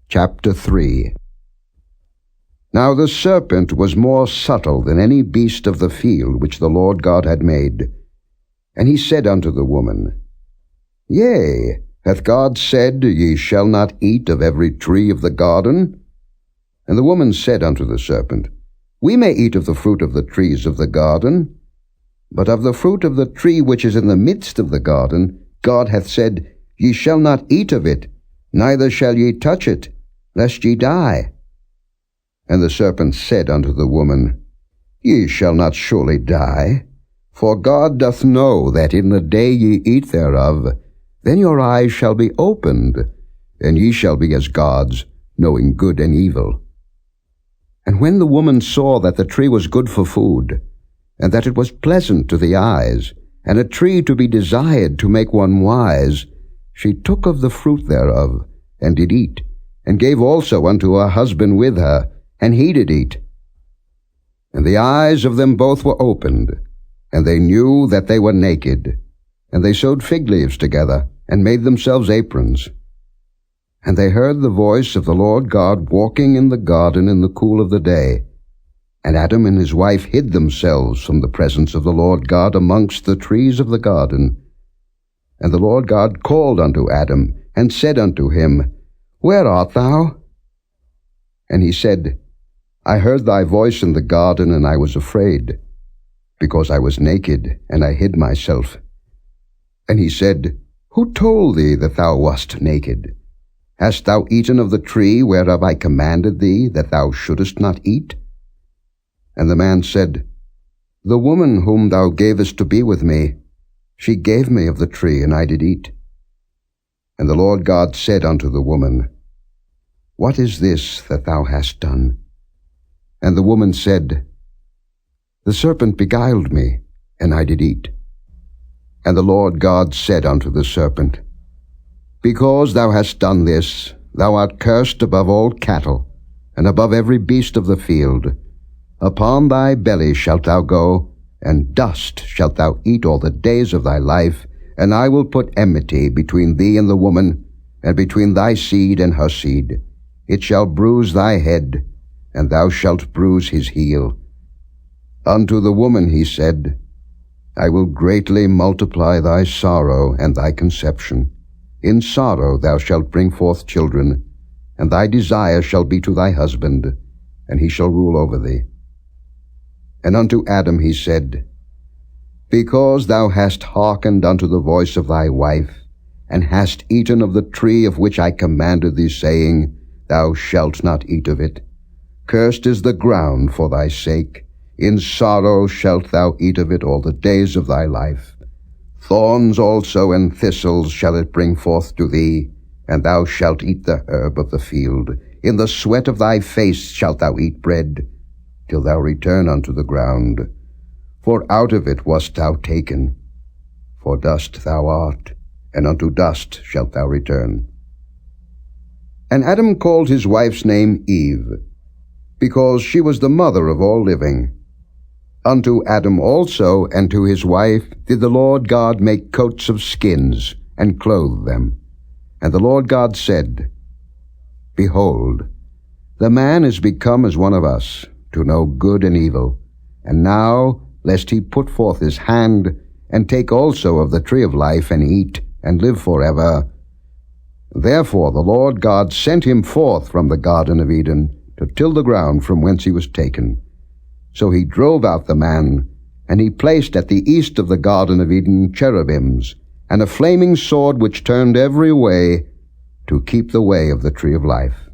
Chapter 3. Now the serpent was more subtle than any beast of the field which the Lord God had made. And he said unto the woman, Yea, hath God said, Ye shall not eat of every tree of the garden? And the woman said unto the serpent, We may eat of the fruit of the trees of the garden, but of the fruit of the tree which is in the midst of the garden, God hath said, Ye shall not eat of it, neither shall ye touch it, lest ye die. And the serpent said unto the woman, Ye shall not surely die, for God doth know that in the day ye eat thereof, then your eyes shall be opened, and ye shall be as gods, knowing good and evil. And when the woman saw that the tree was good for food, and that it was pleasant to the eyes, and a tree to be desired to make one wise, she took of the fruit thereof, and did eat, and gave also unto her husband with her, and he did eat. And the eyes of them both were opened, and they knew that they were naked. And they sewed fig leaves together, and made themselves aprons. And they heard the voice of the Lord God walking in the garden in the cool of the day. And Adam and his wife hid themselves from the presence of the Lord God amongst the trees of the garden. And the Lord God called unto Adam, and said unto him, Where art thou? And he said, I heard thy voice in the garden, and I was afraid, because I was naked, and I hid myself. And he said, Who told thee that thou wast naked? Hast thou eaten of the tree whereof I commanded thee that thou shouldest not eat? And the man said, The woman whom thou gavest to be with me, she gave me of the tree, and I did eat. And the Lord God said unto the woman, What is this that thou hast done? And the woman said, The serpent beguiled me, and I did eat. And the Lord God said unto the serpent, Because thou hast done this, thou art cursed above all cattle, and above every beast of the field. Upon thy belly shalt thou go, and dust shalt thou eat all the days of thy life, and I will put enmity between thee and the woman, and between thy seed and her seed. It shall bruise thy head, and thou shalt bruise his heel. Unto the woman he said, I will greatly multiply thy sorrow and thy conception. In sorrow thou shalt bring forth children, and thy desire shall be to thy husband, and he shall rule over thee. And unto Adam he said, Because thou hast hearkened unto the voice of thy wife, and hast eaten of the tree of which I commanded thee, saying, Thou shalt not eat of it. Cursed is the ground for thy sake. In sorrow shalt thou eat of it all the days of thy life. Thorns also and thistles shall it bring forth to thee, and thou shalt eat the herb of the field. In the sweat of thy face shalt thou eat bread, till thou return unto the ground. For out of it wast thou taken. For dust thou art, and unto dust shalt thou return. And Adam called his wife's name Eve, because she was the mother of all living. Unto Adam also and to his wife did the Lord God make coats of skins, and clothe them. And the Lord God said, Behold, the man is become as one of us, to know good and evil. And now, lest he put forth his hand, and take also of the tree of life, and eat, and live forever. Therefore the Lord God sent him forth from the Garden of Eden, to till the ground from whence he was taken. So he drove out the man, and he placed at the east of the Garden of Eden cherubims, and a flaming sword which turned every way, to keep the way of the tree of life.